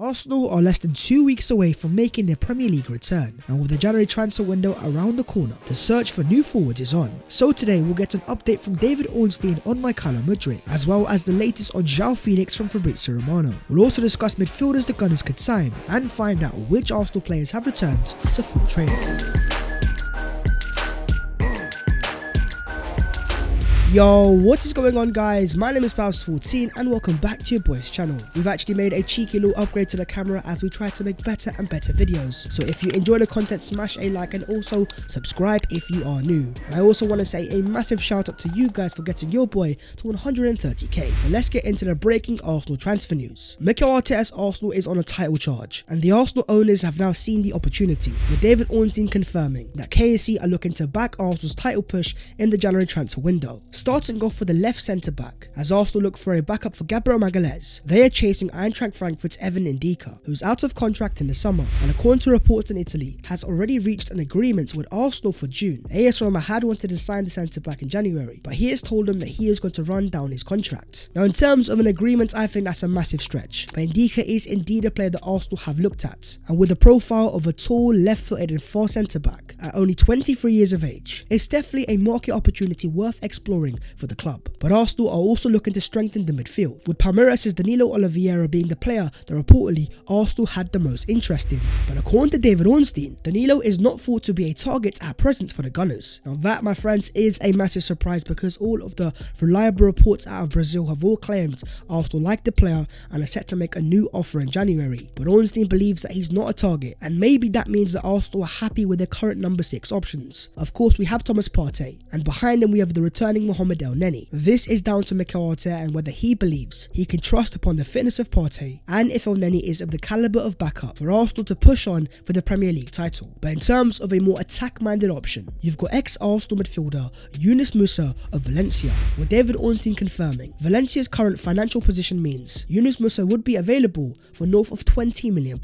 Arsenal are less than 2 weeks away from making their Premier League return, and with the January transfer window around the corner, the search for new forwards is on. So today we'll get an update from David Ornstein on Mykhaylo Mudryk, as well as the latest on Joao Felix from Fabrizio Romano. We'll also discuss midfielders the Gunners could sign, and find out which Arsenal players have returned to full training. Yo, what is going on guys? My name is Fabrizio and welcome back to your boys channel. We've actually made a cheeky little upgrade to the camera as we try to make better and better videos. So if you enjoy the content, smash a like and also subscribe if you are new. And I also want to say a massive shout out to you guys for getting your boy to 130k. But let's get into the breaking Arsenal transfer news. Mykhaylo's Arsenal is on a title charge, and the Arsenal owners have now seen the opportunity, with David Ornstein confirming that KSC are looking to back Arsenal's title push in the January transfer window. Starting off with the left centre back, as Arsenal look for a backup for Gabriel Magalhaes. They are chasing Eintracht Frankfurt's Evan Ndika, who's out of contract in the summer, and according to reports in Italy, has already reached an agreement with Arsenal for June. AS Roma had wanted to sign the centre back in January, but he has told them that he is going to run down his contract. Now in terms of an agreement, I think that's a massive stretch, but Ndika is indeed a player that Arsenal have looked at, and with the profile of a tall, left-footed and fast centre back at only 23 years of age, it's definitely a market opportunity worth exploring for the club. But Arsenal are also looking to strengthen the midfield, with Palmeiras' Danilo Oliveira being the player that reportedly Arsenal had the most interest in. But according to David Ornstein, Danilo is not thought to be a target at present for the Gunners. Now that, my friends, is a massive surprise, because all of the reliable reports out of Brazil have all claimed Arsenal like the player and are set to make a new offer in January. But Ornstein believes that he's not a target, and maybe that means that Arsenal are happy with their current number 6 options. Of course, we have Thomas Partey, and behind him we have the returning Mohamed El Neni. This is down to Mykhaylo and whether he believes he can trust upon the fitness of Partey, and if El Neni is of the calibre of backup for Arsenal to push on for the Premier League title. But in terms of a more attack-minded option, you've got ex-Arsenal midfielder Yunus Musa of Valencia, with David Ornstein confirming Valencia's current financial position means Yunus Musa would be available for north of £20 million,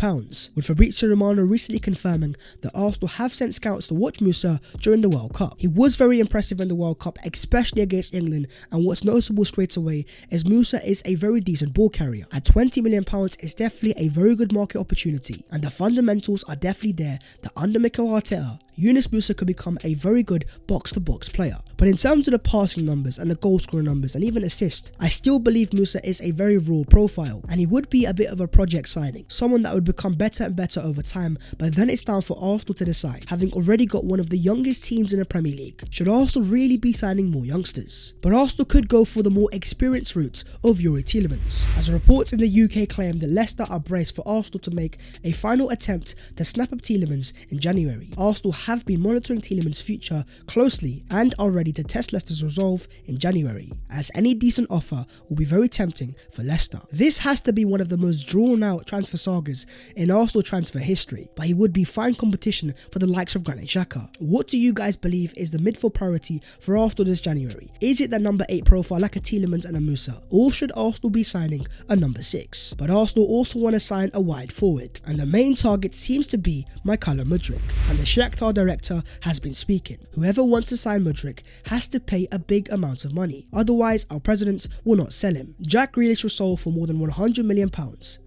with Fabrizio Romano recently confirming that Arsenal have sent scouts to watch Musa during the World Cup. He was very impressive in the World Cup, especially against England, and what's noticeable straight away is Musa is a very decent ball carrier. At £20 million is definitely a very good market opportunity, and the fundamentals are definitely there that under Mykhaylo, Yunus Musa could become a very good box-to-box player. But in terms of the passing numbers and the goal scoring numbers and even assists, I still believe Musa is a very raw profile, and he would be a bit of a project signing, someone that would become better and better over time. But then it's down for Arsenal to decide, having already got one of the youngest teams in the Premier League, should Arsenal really be signing more youngsters? But Arsenal could go for the more experienced route of Youri Tielemans, as reports in the UK claim that Leicester are braced for Arsenal to make a final attempt to snap up Tielemans in January. Arsenal have been monitoring Tielemans' future closely and are ready to test Leicester's resolve in January, as any decent offer will be very tempting for Leicester. This has to be one of the most drawn out transfer sagas in Arsenal transfer history, but he would be fine competition for the likes of Granit Xhaka. What do you guys believe is the midfield priority for Arsenal this January? Is it the number 8 profile like a Tielemans and a Musa, or should Arsenal be signing a number 6? But Arsenal also want to sign a wide forward, and the main target seems to be Mykhaylo Mudryk, and the Shakhtar director has been speaking. Whoever wants to sign Mudryk has to pay a big amount of money, otherwise our president will not sell him. Jack Grealish was sold for more than £100 million,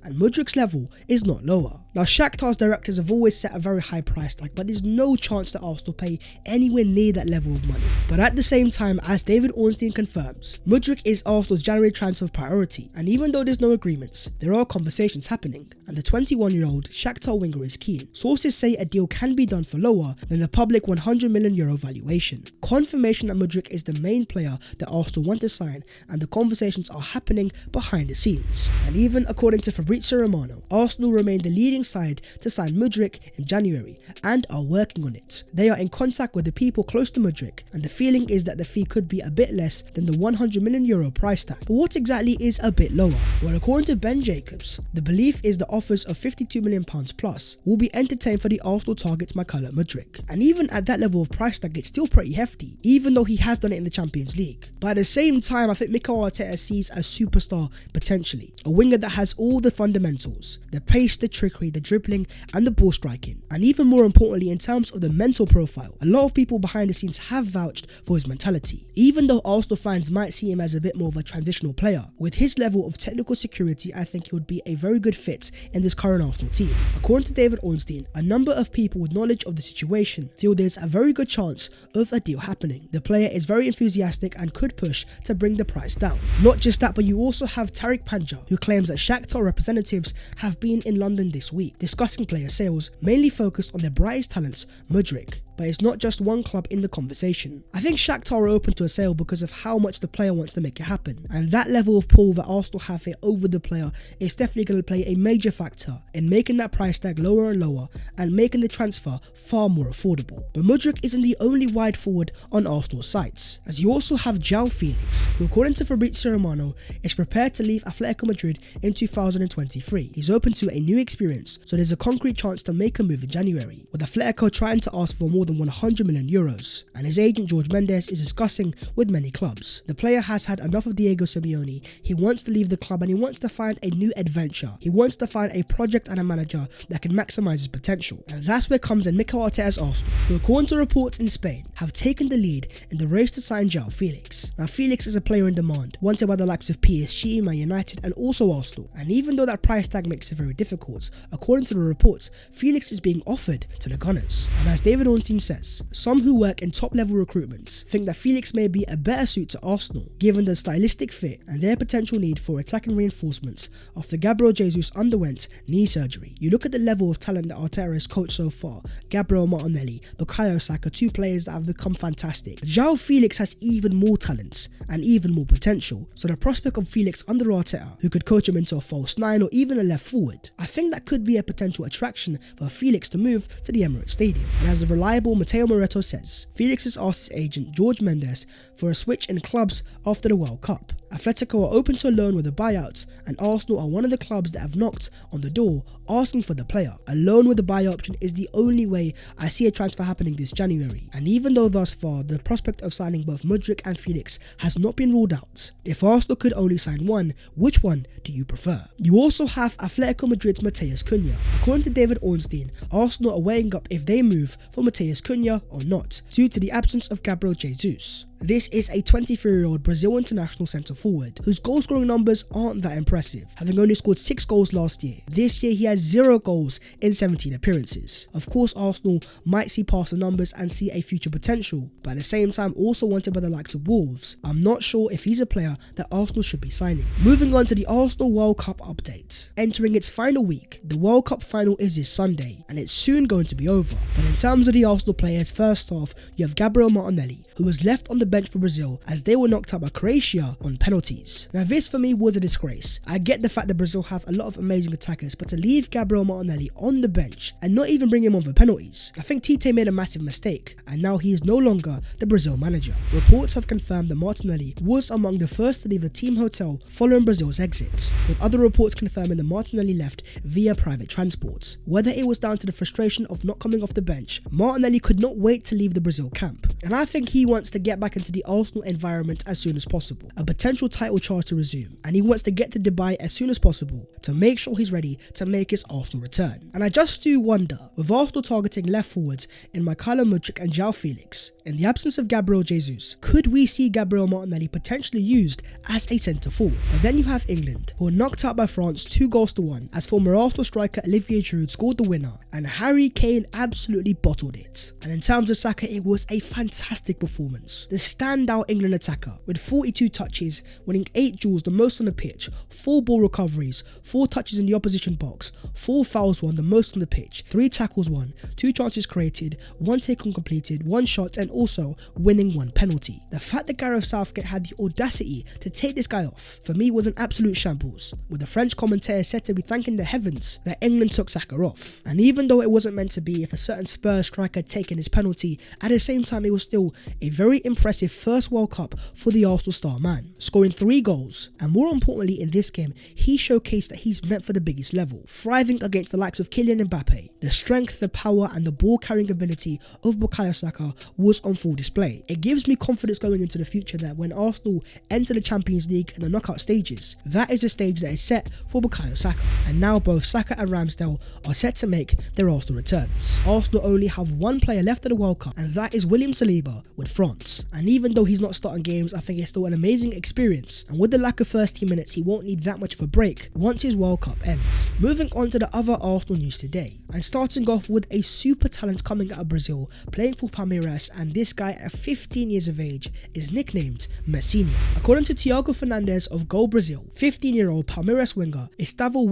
and Mudryk's level is not lower. Now Shakhtar's directors have always set a very high price tag, but there's no chance that Arsenal pay anywhere near that level of money. But at the same time, as David Ornstein confirms, Mudryk is Arsenal's January transfer priority, and even though there's no agreements, there are conversations happening, and the 21-year-old Shakhtar winger is keen. Sources say a deal can be done for lower than the public €100 million valuation. Confirmation that Mudryk is the main player that Arsenal want to sign, and the conversations are happening behind the scenes. And even according to Fabrizio Romano, Arsenal remain the leading side to sign Mudryk in January and are working on it. They are in contact with the people close to Mudryk, and the feeling is that the fee could be a bit less than the €100 million price tag. But what exactly is a bit lower? Well, according to Ben Jacobs, the belief is that offers of £52 million plus will be entertained for the Arsenal target Mykhaylo Mudryk, and even at that level of price tag it's still pretty hefty, even though he has done it in the Champions League. But at the same time, I think Mykhaylo sees a superstar potentially, a winger that has all the fundamentals, the pace, the trickery, the the dribbling and the ball striking, and even more importantly in terms of the mental profile. A lot of people behind the scenes have vouched for his mentality, even though Arsenal fans might see him as a bit more of a transitional player. With his level of technical security, I think he would be a very good fit in this current Arsenal team. According to David Ornstein, a number of people with knowledge of the situation feel there's a very good chance of a deal happening. The player is very enthusiastic and could push to bring the price down. Not just that, but you also have Tariq Panja, who claims that Shakhtar representatives have been in London this week discussing player sales, mainly focused on their brightest talents, Mudryk. But it's not just one club in the conversation. I think Shakhtar are open to a sale because of how much the player wants to make it happen, and that level of pull that Arsenal have here over the player is definitely going to play a major factor in making that price tag lower and lower and making the transfer far more affordable. But Mudryk isn't the only wide forward on Arsenal's sights, as you also have Joao Felix, who according to Fabrizio Romano is prepared to leave Atletico Madrid in 2023. He's open to a new experience, so there's a concrete chance to make a move in January, with Atletico trying to ask for more than 100 million euros, and his agent Jorge Mendes is discussing with many clubs. The player has had enough of Diego Simeone. He wants to leave the club and he wants to find a new adventure. He wants to find a project and a manager that can maximize his potential, and that's where comes in Mykhaylo Arteta's Arsenal, who according to reports in Spain have taken the lead in the race to sign Joao Felix. Now Felix is a player in demand, wanted by the likes of PSG, Man United and also Arsenal, and even though that price tag makes it very difficult, according to the reports, Felix is being offered to the Gunners. And as David Ornstein says, some who work in top level recruitment think that Felix may be a better suit to Arsenal given the stylistic fit and their potential need for attacking reinforcements after Gabriel Jesus underwent knee surgery. You look at the level of talent that Arteta has coached so far: Gabriel Martinelli, Mykhaylo, two players that have become fantastic. Joao Felix has even more talent and even more potential, so the prospect of Felix under Arteta, who could coach him into a false nine or even a left forward, I think that could be a potential attraction for Felix to move to the Emirates Stadium. And as the reliable Matteo Moretto says, Felix has asked his agent Jorge Mendes for a switch in clubs after the World Cup. Atletico are open to a loan with a buyout, and Arsenal are one of the clubs that have knocked on the door asking for the player. A loan with a buy option is the only way I see a transfer happening this January, and even though thus far the prospect of signing both Mudryk and Felix has not been ruled out, if Arsenal could only sign one, which one do you prefer? You also have Atletico Madrid's Matheus Cunha. According to David Ornstein, Arsenal are weighing up if they move for Matheus Cunha or not, due to the absence of Gabriel Jesus. This is a 23-year-old Brazil international centre-forward whose goal-scoring numbers aren't that impressive, having only scored 6 goals last year. This year he has 0 goals in 17 appearances. Of course, Arsenal might see past the numbers and see a future potential, but at the same time also wanted by the likes of Wolves. I'm not sure if he's a player that Arsenal should be signing. Moving on to the Arsenal World Cup update. Entering its final week, the World Cup final is this Sunday, and it's soon going to be over. But in terms of the Arsenal players, first off, you have Gabriel Martinelli, who was left on the bench for Brazil as they were knocked out by Croatia on penalties. Now this for me was a disgrace. I get the fact that Brazil have a lot of amazing attackers, but to leave Gabriel Martinelli on the bench and not even bring him on for penalties, I think Tite made a massive mistake, and now he is no longer the Brazil manager. Reports have confirmed that Martinelli was among the first to leave the team hotel following Brazil's exit, with other reports confirming that Martinelli left via private transport. Whether it was down to the frustration of not coming off the bench, Martinelli could not wait to leave the Brazil camp, and I think he wants to get back into the Arsenal environment as soon as possible, a potential title charge to resume, and he wants to get to Dubai as soon as possible to make sure he's ready to make his Arsenal return. And I just do wonder, with Arsenal targeting left forwards in Mykhaylo Mudryk and Joao Felix, in the absence of Gabriel Jesus, could we see Gabriel Martinelli potentially used as a centre forward? But then you have England, who were knocked out by France 2-1, as former Arsenal striker Olivier Giroud scored the winner, and Harry Kane absolutely bottled it. And in terms of Saka, it was a fantastic performance. The standout England attacker with 42 touches, winning 8 duels, the most on the pitch, 4 ball recoveries, 4 touches in the opposition box, 4 fouls won, the most on the pitch, 3 tackles won, 2 chances created, 1 take on completed, 1 shot, and also winning 1 penalty. The fact that Gareth Southgate had the audacity to take this guy off, for me, was an absolute shambles, with the French commentator said to be thanking the heavens that England took Saka off. And even though it wasn't meant to be, if a certain Spurs striker had taken his penalty, at the same time it was still a very impressive impressive first World Cup for the Arsenal star man, scoring 3 goals, and more importantly in this game, he showcased that he's meant for the biggest level, thriving against the likes of Kylian Mbappe. The strength, the power and the ball carrying ability of Bukayo Saka was on full display. It gives me confidence going into the future that when Arsenal enter the Champions League in the knockout stages, that is the stage that is set for Bukayo Saka. And now both Saka and Ramsdale are set to make their Arsenal returns. Arsenal only have one player left at the World Cup, and that is William Saliba with France. And even though he's not starting games, I think it's still an amazing experience, and with the lack of first team minutes, he won't need that much of a break once his World Cup ends. Moving on to the other Arsenal news today, and starting off with a super talent coming out of Brazil, playing for Palmeiras, and this guy at 15 years of age is nicknamed Messinho. According to Thiago Fernandes of Gol Brazil, 15-year-old Palmeiras winger Estabio,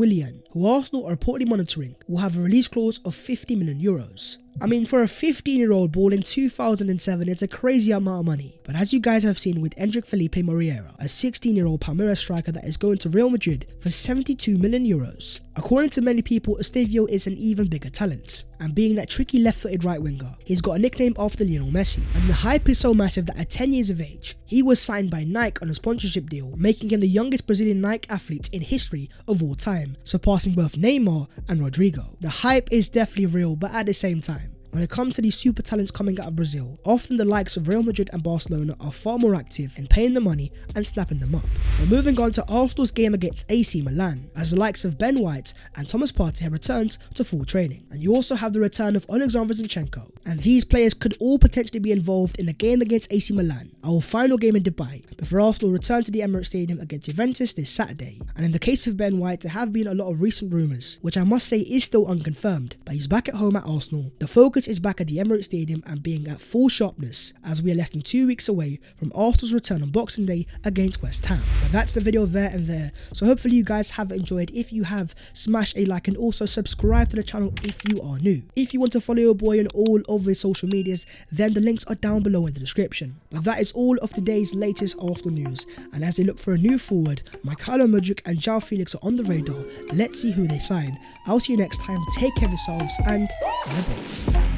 who Arsenal are reportedly monitoring, will have a release clause of 50 million euros. I mean, for a 15-year-old ball in 2007, it's a crazy amount of money. But as you guys have seen with Endrick Felipe Moreira, a 16-year-old Palmeiras striker that is going to Real Madrid for 72 million euros. According to many people, Estabio is an even bigger talent, and being that tricky left-footed right winger, he's got a nickname after Lionel Messi, and the hype is so massive that at 10 years of age, he was signed by Nike on a sponsorship deal, making him the youngest Brazilian Nike athlete in history of all time, surpassing both Neymar and Rodrigo. The hype is definitely real, but at the same time, when it comes to these super talents coming out of Brazil, often the likes of Real Madrid and Barcelona are far more active in paying the money and snapping them up. But moving on to Arsenal's game against AC Milan, as the likes of Ben White and Thomas Partey have returned to full training. And you also have the return of Alexander Zinchenko, and these players could all potentially be involved in the game against AC Milan, our final game in Dubai, before Arsenal return to the Emirates Stadium against Juventus this Saturday. And in the case of Ben White, there have been a lot of recent rumours, which I must say is still unconfirmed, but he's back at home at Arsenal. The focus is back at the Emirates Stadium and being at full sharpness, as we are less than 2 weeks away from Arsenal's return on Boxing Day against West Ham. But that's the video there and there, so hopefully you guys have enjoyed. If you have, smash a like and also subscribe to the channel if you are new. If you want to follow your boy on all of his social medias, then the links are down below in the description. But that is all of today's latest Arsenal news, and as they look for a new forward, Mykhaylo Mudryk and Joao Felix are on the radar. Let's see who they sign. I'll see you next time, take care of yourselves, and in a bit.